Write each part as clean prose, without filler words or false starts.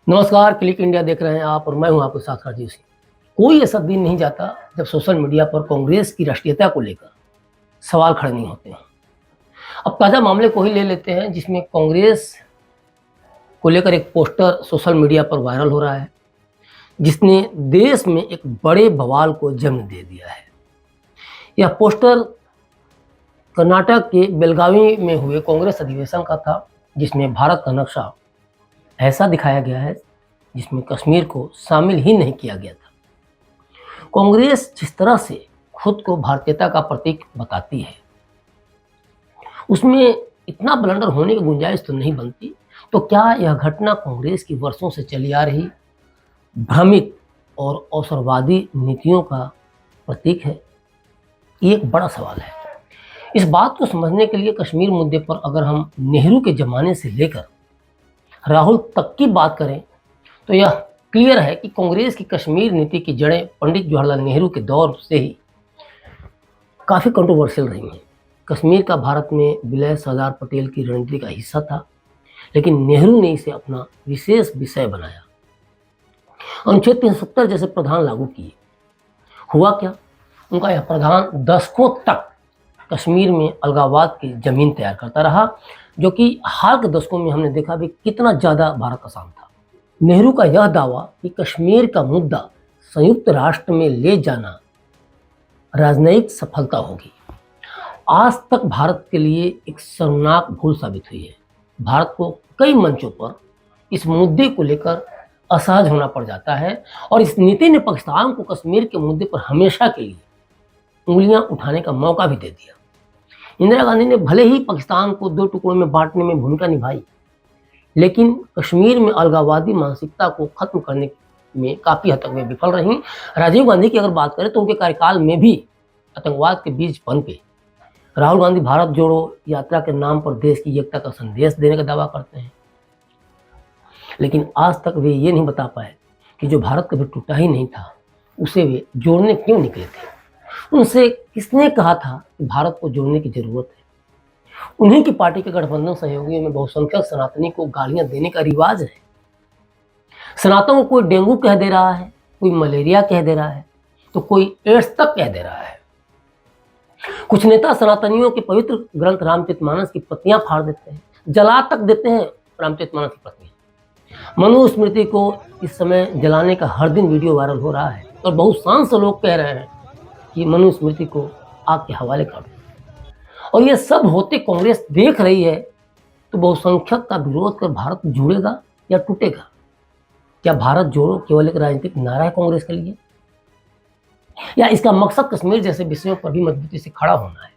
नमस्कार, click India देख रहे हैं आप और मैं हूं आपके साथ राजीव सिंह। कोई ऐसा दिन नहीं जाता जब सोशल मीडिया पर कांग्रेस की राष्ट्रीयता को लेकर सवाल खड़े नहीं होते हैं। अब ताज़ा मामले को ही ले लेते हैं जिसमें कांग्रेस को लेकर एक पोस्टर सोशल मीडिया पर वायरल हो रहा है, जिसने देश में एक बड़े बवाल को जन्म दे दिया है। यह पोस्टर कर्नाटक के बेलगावी में हुए कांग्रेस अधिवेशन का था, जिसमें भारत का नक्शा ऐसा दिखाया गया है जिसमें कश्मीर को शामिल ही नहीं किया गया था। कांग्रेस जिस तरह से खुद को भारतीयता का प्रतीक बताती है, उसमें इतना ब्लंडर होने की गुंजाइश तो नहीं बनती। तो क्या यह घटना कांग्रेस की वर्षों से चली आ रही भ्रमित और अवसरवादी नीतियों का प्रतीक है? ये एक बड़ा सवाल है। इस बात को समझने के लिए कश्मीर मुद्दे पर अगर हम नेहरू के ज़माने से लेकर राहुल तक की बात करें तो यह क्लियर है कि कांग्रेस की कश्मीर नीति की जड़ें पंडित जवाहरलाल नेहरू के दौर से ही काफ़ी कंट्रोवर्शियल रही हैं। कश्मीर का भारत में विलय सरदार पटेल की रणनीति का हिस्सा था, लेकिन नेहरू ने इसे अपना विशेष विषय बनाया। अनुच्छेद 370 जैसे प्रावधान लागू किए। हुआ क्या? उनका यह प्रावधान दशकों तक कश्मीर में अलगाववाद की जमीन तैयार करता रहा, जो कि हाल के दशकों में हमने देखा भी कितना ज़्यादा भारत का साम था। नेहरू का यह दावा कि कश्मीर का मुद्दा संयुक्त राष्ट्र में ले जाना राजनयिक सफलता होगी, आज तक भारत के लिए एक शर्मनाक भूल साबित हुई है। भारत को कई मंचों पर इस मुद्दे को लेकर असहज होना पड़ जाता है और इस नीति ने पाकिस्तान को कश्मीर के मुद्दे पर हमेशा के लिए उंगलियां उठाने का मौका भी दे दिया। इंदिरा गांधी ने भले ही पाकिस्तान को दो टुकड़ों में बांटने में भूमिका निभाई, लेकिन कश्मीर में अलगाववादी मानसिकता को खत्म करने में काफ़ी हद तक वे विफल रहीं। राजीव गांधी की अगर बात करें तो उनके कार्यकाल में भी आतंकवाद के बीज पनपे। राहुल गांधी भारत जोड़ो यात्रा के नाम पर देश की एकता का संदेश देने का दावा करते हैं, लेकिन आज तक वे ये नहीं बता पाए कि जो भारत कभी टूटा ही नहीं था उसे वे जोड़ने क्यों निकले थे। उनसे किसने कहा था कि भारत को जोड़ने की जरूरत है? उन्हीं की पार्टी के गठबंधन सहयोगियों में बहुसंख्यक सनातनी को गालियां देने का रिवाज है। सनातन को कोई डेंगू कह दे रहा है, कोई मलेरिया कह दे रहा है, तो कोई एड्स तक कह दे रहा है। कुछ नेता सनातनियों के पवित्र ग्रंथ रामचरितमानस की प्रतियां फाड़ देते हैं, जला तक देते हैं रामचरितमानस की प्रतियां। मनुस्मृति को इस समय जलाने का हर दिन वीडियो वायरल हो रहा है और बहुत शान से लोग कह रहे हैं कि मनुस्मृति को आग के हवाले कर दो। और ये सब होते कांग्रेस देख रही है, तो बहुसंख्यक का विरोध कर भारत जुड़ेगा या टूटेगा? क्या भारत जोड़ो केवल एक राजनीतिक नारा है कांग्रेस के लिए, या इसका मकसद कश्मीर जैसे विषयों पर भी मजबूती से खड़ा होना है?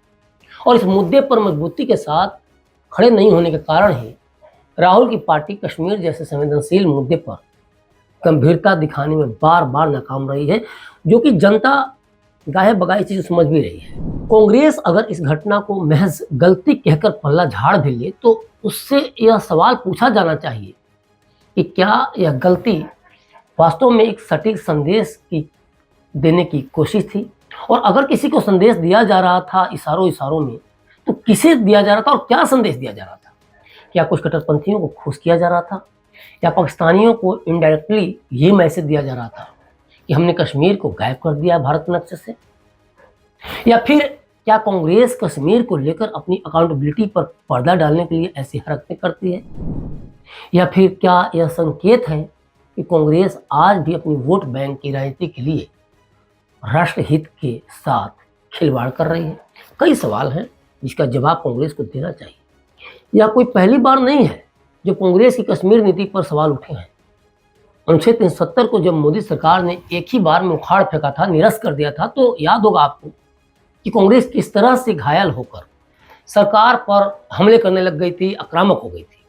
और इस मुद्दे पर मजबूती के साथ खड़े नहीं होने के कारण ही राहुल की पार्टी कश्मीर जैसे संवेदनशील मुद्दे पर गंभीरता दिखाने में बार बार नाकाम रही है, जो कि जनता गाहे बगाई चीज समझ भी रही है। कांग्रेस अगर इस घटना को महज गलती कहकर पल्ला झाड़ भी ले तो उससे यह सवाल पूछा जाना चाहिए कि क्या यह गलती वास्तव में एक सटीक संदेश की देने की कोशिश थी? और अगर किसी को संदेश दिया जा रहा था इशारों इशारों में, तो किसे दिया जा रहा था और क्या संदेश दिया जा रहा था? क्या कुछ कट्टरपंथियों को खुश किया जा रहा था, या पाकिस्तानियों को इनडायरेक्टली ये मैसेज दिया जा रहा था कि हमने कश्मीर को गायब कर दिया भारत के नक्शे से? या फिर क्या कांग्रेस कश्मीर को लेकर अपनी अकाउंटेबिलिटी पर पर्दा डालने के लिए ऐसी हरकतें करती है? या फिर क्या यह संकेत है कि कांग्रेस आज भी अपनी वोट बैंक की राजनीति के लिए राष्ट्रहित के साथ खिलवाड़ कर रही है? कई सवाल हैं जिसका जवाब कांग्रेस को देना चाहिए। यह कोई पहली बार नहीं है जब कांग्रेस की कश्मीर नीति पर सवाल उठे हैं। अनुच्छेद 370 को जब मोदी सरकार ने एक ही बार में उखाड़ फेंका था, निरस्त कर दिया था, तो याद होगा आपको कि कांग्रेस किस तरह से घायल होकर सरकार पर हमले करने लग गई थी, आक्रामक हो गई थी।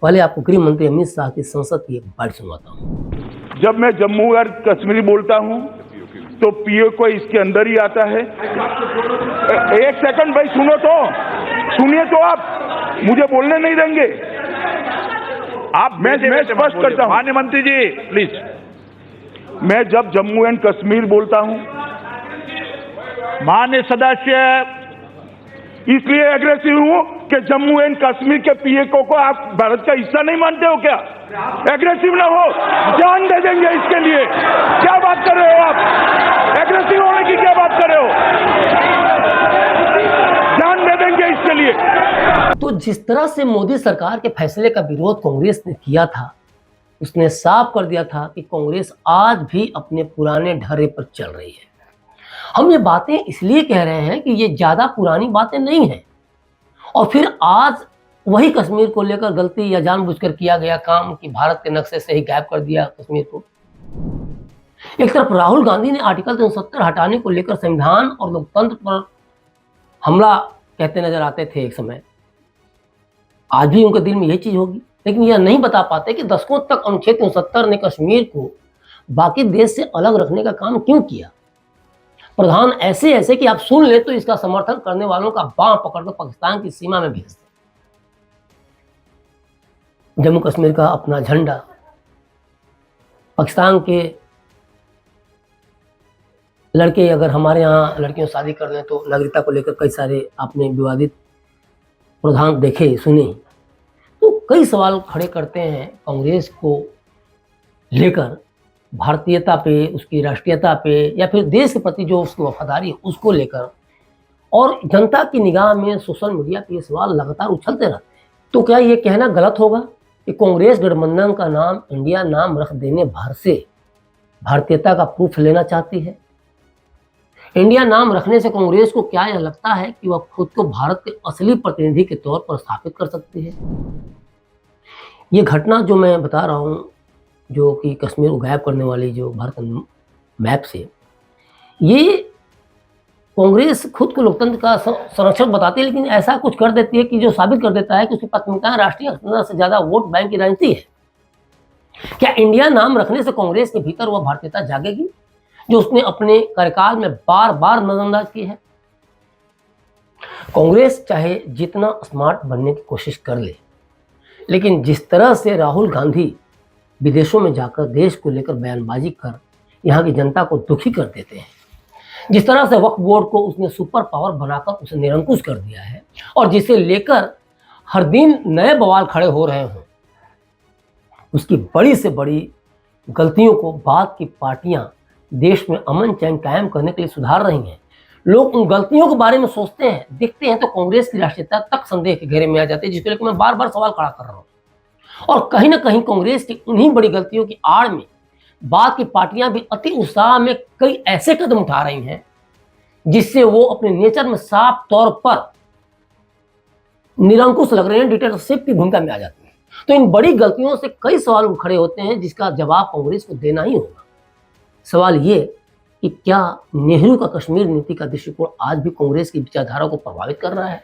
पहले आपको गृह मंत्री अमित शाह की संसद की एक बात सुनवाता हूँ। जब मैं जम्मू और कश्मीरी बोलता हूँ तो पीओ को इसके अंदर ही आता है। एक सेकंड भाई, सुनिए तो आप मुझे बोलने नहीं देंगे आप। मैं स्पष्ट करता हूं, माननीय मंत्री जी प्लीज। मैं जब जम्मू एंड कश्मीर बोलता हूं, माननीय सदस्य, इसलिए एग्रेसिव हूं कि जम्मू एंड कश्मीर के पीएको को आप भारत का हिस्सा नहीं मानते हो क्या? एग्रेसिव ना हो, जान दे देंगे इसके लिए। क्या बात कर रहे हो आप? एग्रेसिव होने की क्या बात कर रहे हो? जान दे देंगे इसके लिए। तो जिस तरह से मोदी सरकार के फैसले का विरोध कांग्रेस ने किया था, उसने साफ कर दिया था कि कांग्रेस आज भी अपने पुराने ढर्रे पर चल रही है। हम ये बातें इसलिए कह रहे हैं कि ये ज्यादा पुरानी बातें नहीं हैं और फिर आज वही कश्मीर को लेकर गलती या जानबूझकर किया गया काम कि भारत के नक्शे से ही गायब कर दिया कश्मीर को। एक तरफ राहुल गांधी ने आर्टिकल 370 हटाने को लेकर संविधान और लोकतंत्र पर हमला कहते नजर आते थे एक समय। आज भी उनके दिल में यही चीज होगी, लेकिन यह नहीं बता पाते कि दशकों तक अनुच्छेद 370 ने कश्मीर को बाकी देश से अलग रखने का काम क्यों किया। प्रधान ऐसे ऐसे कि आप सुन ले तो इसका समर्थन करने वालों का बांह पकड़कर पाकिस्तान की सीमा में भेजते। जम्मू कश्मीर का अपना झंडा, पाकिस्तान के लड़के अगर हमारे यहाँ लड़कियों से शादी कर लें तो नागरिकता को लेकर कई सारे आपने विवादित प्रधान देखे सुने, तो कई सवाल खड़े करते हैं कांग्रेस को लेकर, भारतीयता पे, उसकी राष्ट्रीयता पे, या फिर देश के प्रति जो उसकी वफादारी है उसको लेकर। और जनता की निगाह में सोशल मीडिया पे ये सवाल लगातार उछलते रहते हैं। तो क्या ये कहना गलत होगा कि कांग्रेस गठबंधन का नाम इंडिया नाम रख देने भर से भारतीयता का प्रूफ लेना चाहती है? इंडिया नाम रखने से कांग्रेस को क्या यह लगता है कि वह खुद को भारत के असली प्रतिनिधि के तौर पर स्थापित कर सकती है? ये घटना जो मैं बता रहा हूँ, जो कि कश्मीर को गायब करने वाली जो भारत मैप से, ये कांग्रेस खुद को लोकतंत्र का संरक्षक बताती है, लेकिन ऐसा कुछ कर देती है कि जो साबित कर देता है कि उसकी प्राथमिकता राष्ट्रीय अखंडता से ज्यादा वोट बैंक की राजनीति है। क्या इंडिया नाम रखने से कांग्रेस के भीतर वह भारतीयता जागेगी जो उसने अपने कार्यकाल में बार बार नजरअंदाज की है? कांग्रेस चाहे जितना स्मार्ट बनने की कोशिश कर ले, लेकिन जिस तरह से राहुल गांधी विदेशों में जाकर देश को लेकर बयानबाजी कर यहाँ की जनता को दुखी कर देते हैं, जिस तरह से वक्फ बोर्ड को उसने सुपर पावर बनाकर उसे निरंकुश कर दिया है और जिसे लेकर हर दिन नए बवाल खड़े हो रहे हों, उसकी बड़ी से बड़ी गलतियों को बाद की पार्टियां देश में अमन चैन कायम करने के लिए सुधार रही हैं। लोग उन गलतियों के बारे में सोचते हैं, देखते हैं तो कांग्रेस की राष्ट्रीयता तक संदेह के घेरे में आ जाती है, जिसको लेकर मैं बार बार सवाल खड़ा कर रहा हूँ। और कहीं ना कहीं कांग्रेस की उन्हीं बड़ी गलतियों की आड़ में बाद की पार्टियां भी अति उत्साह में कई ऐसे कदम उठा रही हैं जिससे वो अपने नेचर में साफ तौर पर निरंकुश लग रहे हैं, डिक्टेटरशिप की भूमिका में आ जाती है। तो इन बड़ी गलतियों से कई सवाल खड़े होते हैं जिसका जवाब कांग्रेस को देना ही होगा। सवाल ये कि क्या नेहरू का कश्मीर नीति का दृष्टिकोण आज भी कांग्रेस की विचारधारा को प्रभावित कर रहा है?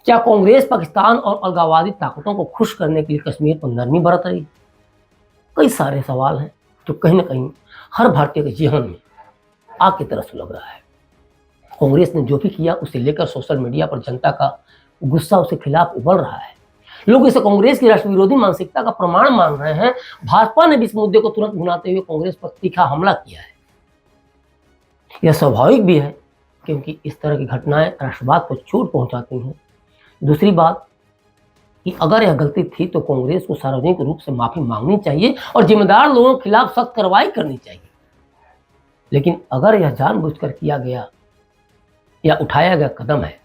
क्या कांग्रेस पाकिस्तान और अलगाववादी ताकतों को खुश करने के लिए कश्मीर पर नरमी बरत रही? कई सारे सवाल हैं जो कहीं ना कहीं हर भारतीय के जीवन में आग की तरह सुलग रहा है। कांग्रेस ने जो भी किया उसे लेकर सोशल मीडिया पर जनता का गुस्सा उसके खिलाफ उबल रहा है। लोग इसे कांग्रेस की राष्ट्र विरोधी मानसिकता का प्रमाण मान रहे हैं। भाजपा ने भी इस मुद्दे को तुरंत भुनाते हुए कांग्रेस पर तीखा हमला किया है। यह स्वाभाविक भी है क्योंकि इस तरह की घटनाएं राष्ट्रवाद को चोट पहुंचाती हैं। दूसरी बात कि अगर यह गलती थी तो कांग्रेस को सार्वजनिक रूप से माफी मांगनी चाहिए और जिम्मेदार लोगों के खिलाफ सख्त कार्रवाई करनी चाहिए। लेकिन अगर यह जानबूझकर किया गया या उठाया गया कदम है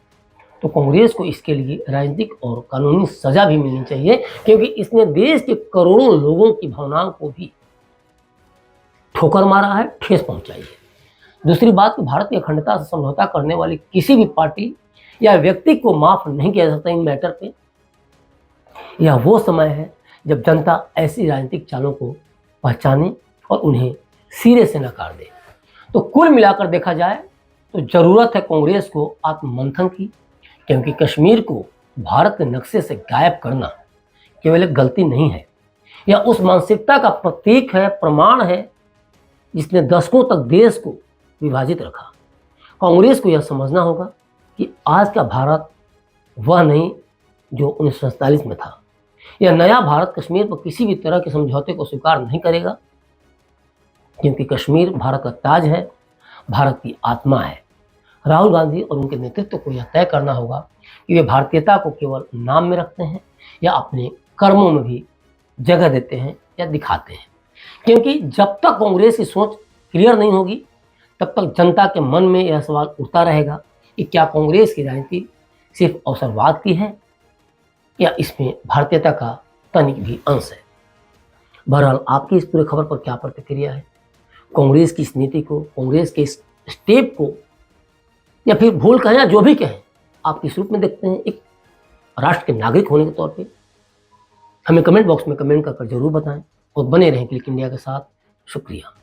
तो कांग्रेस को इसके लिए राजनीतिक और कानूनी सजा भी मिलनी चाहिए, क्योंकि इसने देश के करोड़ों लोगों की भावनाओं को भी ठोकर मारा है, ठेस पहुंचाई है। दूसरी बात कि भारत की अखंडता से समझौता करने वाली किसी भी पार्टी या व्यक्ति को माफ नहीं किया जा सकता इन मैटर पे। यह वो समय है जब जनता ऐसी राजनीतिक चालों को पहचाने और उन्हें सिरे से नकार दे। तो कुल मिलाकर देखा जाए तो जरूरत है कांग्रेस को आत्ममंथन की, क्योंकि कश्मीर को भारत के नक्शे से गायब करना केवल एक गलती नहीं है, यह उस मानसिकता का प्रतीक है, प्रमाण है जिसने दशकों तक देश को विभाजित रखा। कांग्रेस को यह समझना होगा कि आज का भारत वह नहीं जो 1947 में था। यह नया भारत कश्मीर पर किसी भी तरह के समझौते को स्वीकार नहीं करेगा, क्योंकि कश्मीर भारत का ताज है, भारत की आत्मा है। राहुल गांधी और उनके नेतृत्व को यह तय करना होगा कि वे भारतीयता को केवल नाम में रखते हैं या अपने कर्मों में भी जगह देते हैं या दिखाते हैं। क्योंकि जब तक कांग्रेस की सोच क्लियर नहीं होगी तब तक जनता के मन में यह सवाल उठता रहेगा कि क्या कांग्रेस की राजनीति सिर्फ अवसरवाद की है या इसमें भारतीयता का तनिक भी अंश है। बहरहाल आपकी इस पूरी खबर पर क्या प्रतिक्रिया है? कांग्रेस की इस नीति को, कांग्रेस के इस स्टेप को, या फिर भूल कहें या जो भी कहें, आप किस रूप में देखते हैं एक राष्ट्र के नागरिक होने के तौर पे? हमें कमेंट बॉक्स में कमेंट कर जरूर बताएं और बने रहें क्लिक इंडिया के साथ। शुक्रिया।